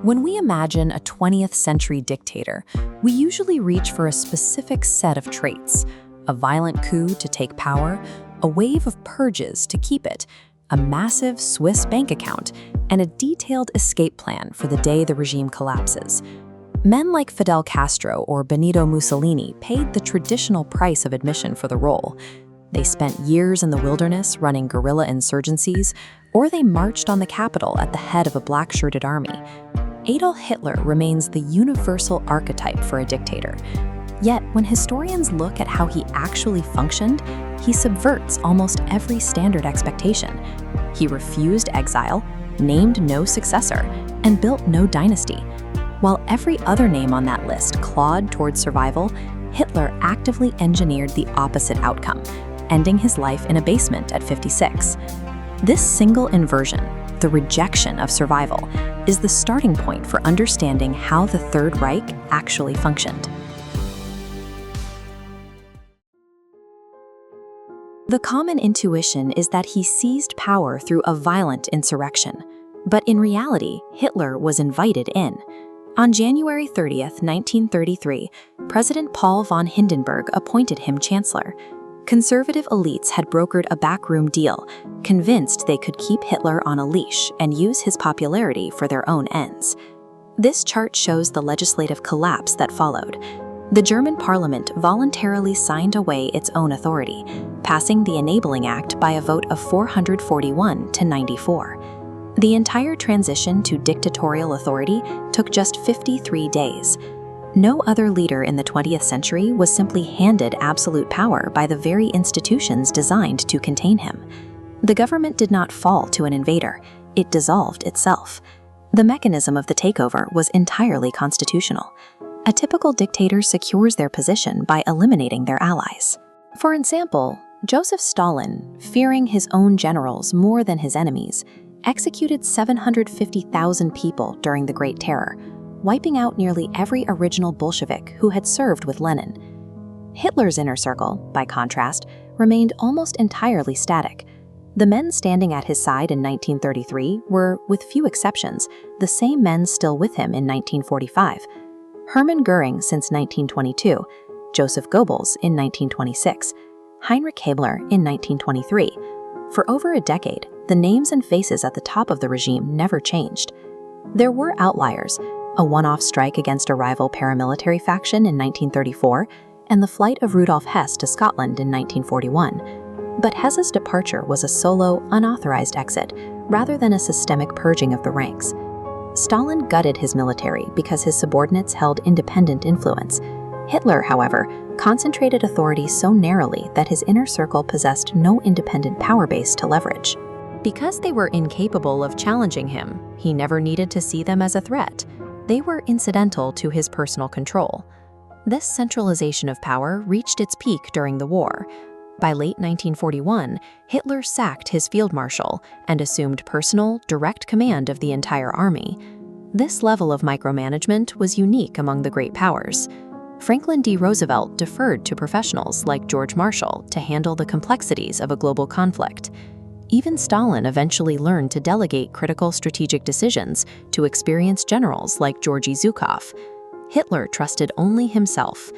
When we imagine a 20th century dictator, we usually reach for a specific set of traits: a violent coup to take power, a wave of purges to keep it, a massive Swiss bank account, and a detailed escape plan for the day the regime collapses. Men like Fidel Castro or Benito Mussolini paid the traditional price of admission for the role. They spent years in the wilderness running guerrilla insurgencies, or they marched on the capital at the head of a black-shirted army. Adolf Hitler remains the universal archetype for a dictator. Yet, when historians look at how he actually functioned, he subverts almost every standard expectation. He refused exile, named no successor, and built no dynasty. While every other name on that list clawed towards survival, Hitler actively engineered the opposite outcome, ending his life in a basement at 56. This single inversion, the rejection of survival, is the starting point for understanding how the Third Reich actually functioned. The common intuition is that he seized power through a violent insurrection. But in reality, Hitler was invited in. On January 30th, 1933, President Paul von Hindenburg appointed him chancellor. Conservative elites had brokered a backroom deal, convinced they could keep Hitler on a leash and use his popularity for their own ends. This chart shows the legislative collapse that followed. The German parliament voluntarily signed away its own authority, passing the Enabling Act by a vote of 441 to 94. The entire transition to dictatorial authority took just 53 days. No other leader in the 20th century was simply handed absolute power by the very institutions designed to contain him. The government did not fall to an invader, it dissolved itself. The mechanism of the takeover was entirely constitutional. A typical dictator secures their position by eliminating their allies. For example, Joseph Stalin, fearing his own generals more than his enemies, executed 750,000 people during the Great Terror, wiping out nearly every original Bolshevik who had served with Lenin. Hitler's inner circle, by contrast, remained almost entirely static. The men standing at his side in 1933 were, with few exceptions, the same men still with him in 1945. Hermann Göring since 1922, Joseph Goebbels in 1926, Heinrich Himmler in 1923. For over a decade, the names and faces at the top of the regime never changed. There were outliers: a one-off strike against a rival paramilitary faction in 1934, and the flight of Rudolf Hess to Scotland in 1941. But Hess's departure was a solo, unauthorized exit, rather than a systemic purging of the ranks. Stalin gutted his military because his subordinates held independent influence. Hitler, however, concentrated authority so narrowly that his inner circle possessed no independent power base to leverage. Because they were incapable of challenging him, he never needed to see them as a threat. They were incidental to his personal control. This centralization of power reached its peak during the war. By late 1941, Hitler sacked his field marshal and assumed personal, direct command of the entire army. This level of micromanagement was unique among the great powers. Franklin D. Roosevelt deferred to professionals like George Marshall to handle the complexities of a global conflict. Even Stalin eventually learned to delegate critical strategic decisions to experienced generals like Georgy Zhukov. Hitler trusted only himself.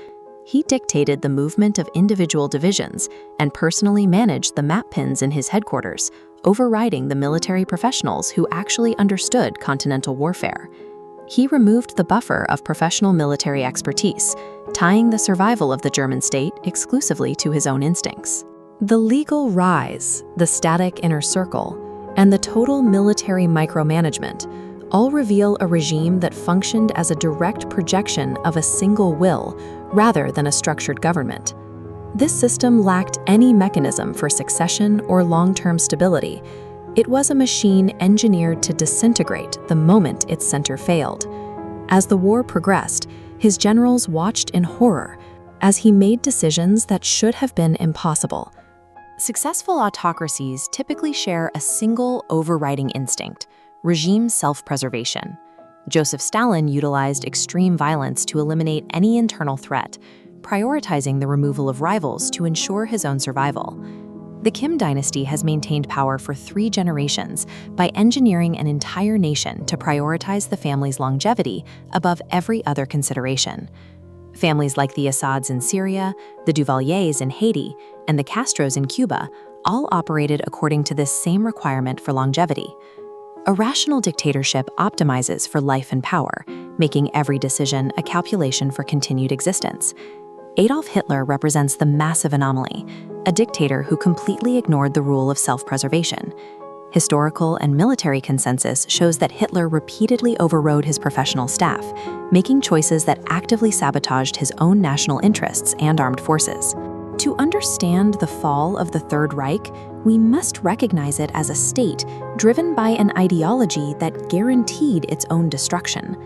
He dictated the movement of individual divisions and personally managed the map pins in his headquarters, overriding the military professionals who actually understood continental warfare. He removed the buffer of professional military expertise, tying the survival of the German state exclusively to his own instincts. The legal rise, the static inner circle, and the total military micromanagement all reveal a regime that functioned as a direct projection of a single will rather than a structured government. This system lacked any mechanism for succession or long-term stability. It was a machine engineered to disintegrate the moment its center failed. As the war progressed, his generals watched in horror as he made decisions that should have been impossible. Successful autocracies typically share a single overriding instinct: regime self-preservation. Joseph Stalin utilized extreme violence to eliminate any internal threat, prioritizing the removal of rivals to ensure his own survival. The Kim dynasty has maintained power for 3 generations by engineering an entire nation to prioritize the family's longevity above every other consideration. Families like the Assads in Syria, the Duvaliers in Haiti, and the Castros in Cuba all operated according to this same requirement for longevity. A rational dictatorship optimizes for life and power, making every decision a calculation for continued existence. Adolf Hitler represents the massive anomaly, a dictator who completely ignored the rule of self-preservation. Historical and military consensus shows that Hitler repeatedly overrode his professional staff, making choices that actively sabotaged his own national interests and armed forces. To understand the fall of the Third Reich, we must recognize it as a state driven by an ideology that guaranteed its own destruction.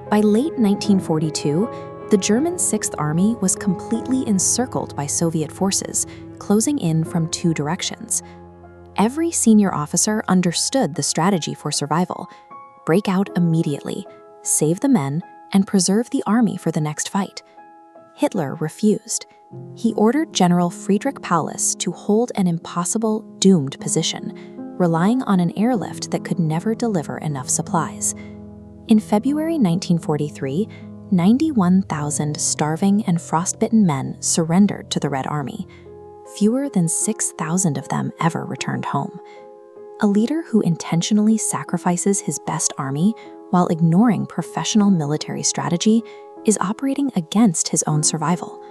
By late 1942, the German Sixth Army was completely encircled by Soviet forces, closing in from 2 directions. Every senior officer understood the strategy for survival: break out immediately, save the men, and preserve the army for the next fight. Hitler refused. He ordered General Friedrich Paulus to hold an impossible, doomed position, relying on an airlift that could never deliver enough supplies. In February 1943, 91,000 starving and frostbitten men surrendered to the Red Army. Fewer than 6,000 of them ever returned home. A leader who intentionally sacrifices his best army while ignoring professional military strategy is operating against his own survival.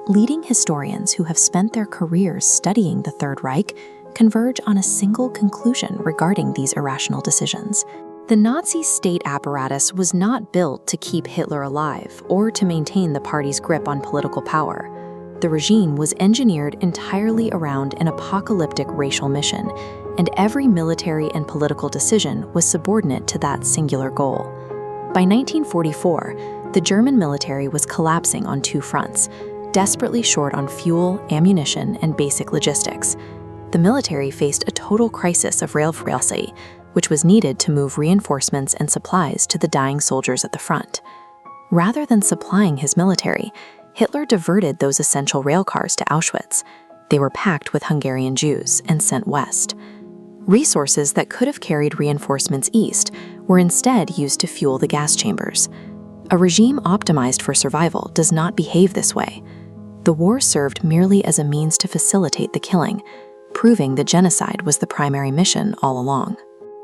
Leading historians who have spent their careers studying the Third Reich converge on a single conclusion regarding these irrational decisions. The Nazi state apparatus was not built to keep Hitler alive or to maintain the party's grip on political power. The regime was engineered entirely around an apocalyptic racial mission, and every military and political decision was subordinate to that singular goal. By 1944, the German military was collapsing on 2 fronts, desperately short on fuel, ammunition, and basic logistics. The military faced a total crisis of rail freight, which was needed to move reinforcements and supplies to the dying soldiers at the front. Rather than supplying his military, Hitler diverted those essential railcars to Auschwitz. They were packed with Hungarian Jews and sent west. Resources that could have carried reinforcements east were instead used to fuel the gas chambers. A regime optimized for survival does not behave this way. The war served merely as a means to facilitate the killing, proving that genocide was the primary mission all along.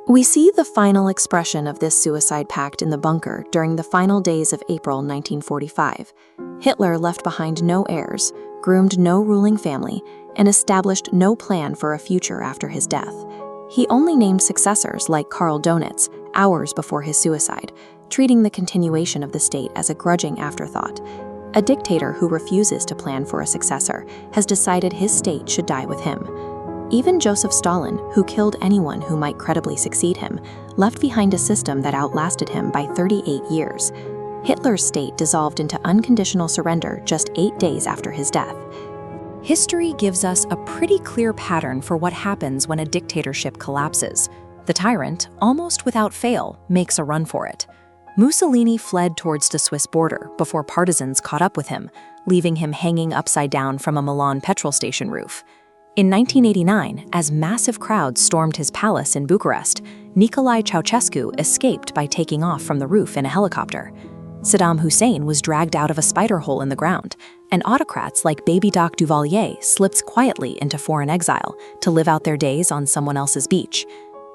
We see the final expression of this suicide pact in the bunker during the final days of April 1945. Hitler left behind no heirs, groomed no ruling family, and established no plan for a future after his death. He only named successors like Karl Donitz hours before his suicide, treating the continuation of the state as a grudging afterthought. A dictator who refuses to plan for a successor has decided his state should die with him. Even Joseph Stalin, who killed anyone who might credibly succeed him, left behind a system that outlasted him by 38 years. Hitler's state dissolved into unconditional surrender just 8 days after his death. History gives us a pretty clear pattern for what happens when a dictatorship collapses. The tyrant, almost without fail, makes a run for it. Mussolini fled towards the Swiss border before partisans caught up with him, leaving him hanging upside down from a Milan petrol station roof. In 1989, as massive crowds stormed his palace in Bucharest, Nicolae Ceausescu escaped by taking off from the roof in a helicopter. Saddam Hussein was dragged out of a spider hole in the ground, and autocrats like Baby Doc Duvalier slipped quietly into foreign exile to live out their days on someone else's beach.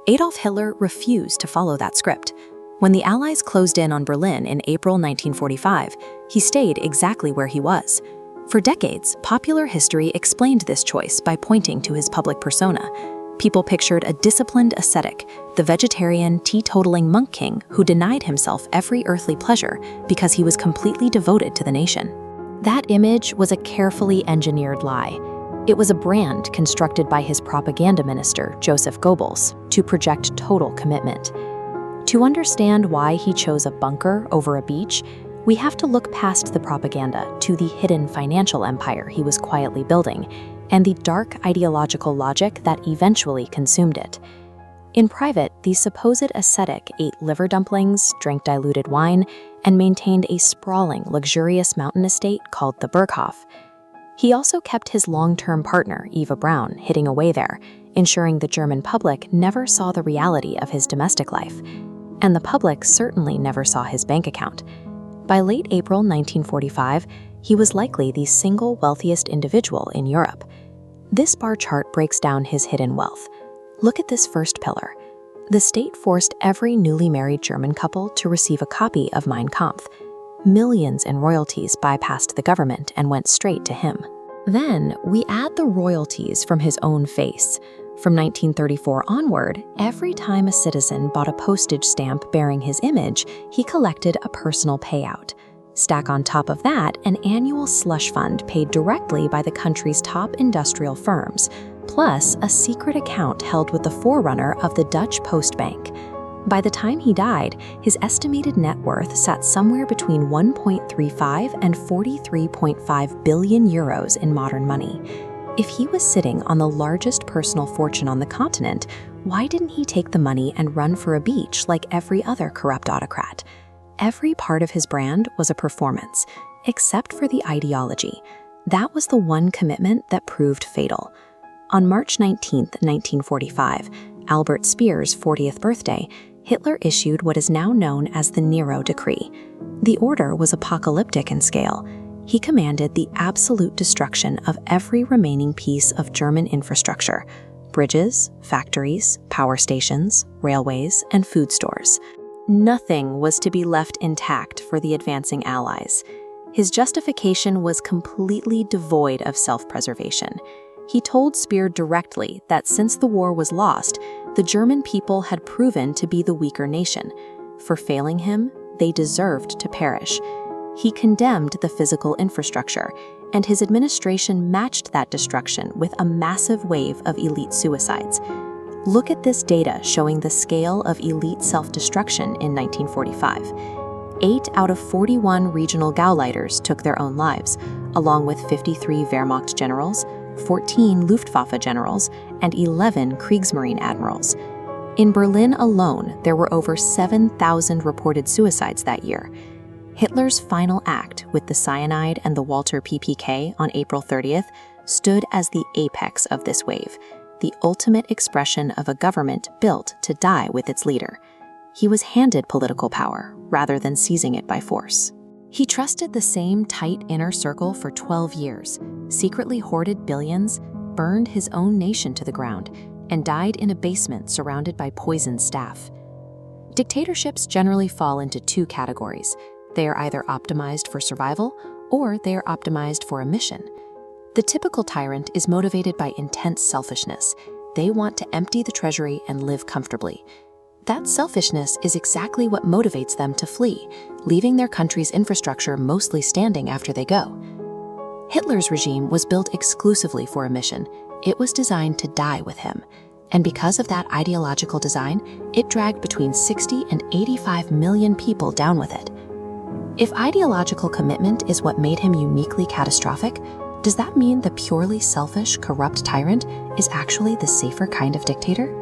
Adolf Hitler refused to follow that script. When the Allies closed in on Berlin in April 1945, he stayed exactly where he was. For decades, popular history explained this choice by pointing to his public persona. People pictured a disciplined ascetic, the vegetarian, teetotaling monk king who denied himself every earthly pleasure because he was completely devoted to the nation. That image was a carefully engineered lie. It was a brand constructed by his propaganda minister, Joseph Goebbels, to project total commitment. To understand why he chose a bunker over a beach, we have to look past the propaganda to the hidden financial empire he was quietly building and the dark ideological logic that eventually consumed it. In private, the supposed ascetic ate liver dumplings, drank diluted wine, and maintained a sprawling, luxurious mountain estate called the Berghof. He also kept his long-term partner, Eva Braun, hidden away there, ensuring the German public never saw the reality of his domestic life. And the public certainly never saw his bank account. By late April 1945, he was likely the single wealthiest individual in Europe. This bar chart breaks down his hidden wealth. Look at this first pillar. The state forced every newly married German couple to receive a copy of Mein Kampf. Millions in royalties bypassed the government and went straight to him. Then we add the royalties from his own face. From 1934 onward, every time a citizen bought a postage stamp bearing his image, he collected a personal payout. Stack on top of that an annual slush fund paid directly by the country's top industrial firms, plus a secret account held with the forerunner of the Dutch Postbank. By the time he died, his estimated net worth sat somewhere between 1.35 and 43.5 billion euros in modern money. If he was sitting on the largest personal fortune on the continent, why didn't he take the money and run for a beach like every other corrupt autocrat? Every part of his brand was a performance, except for the ideology. That was the one commitment that proved fatal. On March 19, 1945, Albert Speer's 40th birthday, Hitler issued what is now known as the Nero Decree. The order was apocalyptic in scale. He commanded the absolute destruction of every remaining piece of German infrastructure: bridges, factories, power stations, railways, and food stores. Nothing was to be left intact for the advancing Allies. His justification was completely devoid of self-preservation. He told Speer directly that since the war was lost, the German people had proven to be the weaker nation. For failing him, they deserved to perish. He condemned the physical infrastructure, and his administration matched that destruction with a massive wave of elite suicides. Look at this data showing the scale of elite self-destruction in 1945. 8 out of 41 regional Gauleiters took their own lives, along with 53 Wehrmacht generals, 14 Luftwaffe generals, and 11 Kriegsmarine admirals. In Berlin alone, there were over 7,000 reported suicides that year. Hitler's final act with the cyanide and the Walter PPK on April 30th stood as the apex of this wave, the ultimate expression of a government built to die with its leader. He was handed political power rather than seizing it by force. He trusted the same tight inner circle for 12 years, secretly hoarded billions, burned his own nation to the ground, and died in a basement surrounded by poisoned staff. Dictatorships generally fall into two categories. They are either optimized for survival or they are optimized for a mission. The typical tyrant is motivated by intense selfishness. They want to empty the treasury and live comfortably. That selfishness is exactly what motivates them to flee, leaving their country's infrastructure mostly standing after they go. Hitler's regime was built exclusively for a mission. It was designed to die with him. And because of that ideological design, it dragged between 60 and 85 million people down with it. If ideological commitment is what made him uniquely catastrophic, does that mean the purely selfish, corrupt tyrant is actually the safer kind of dictator?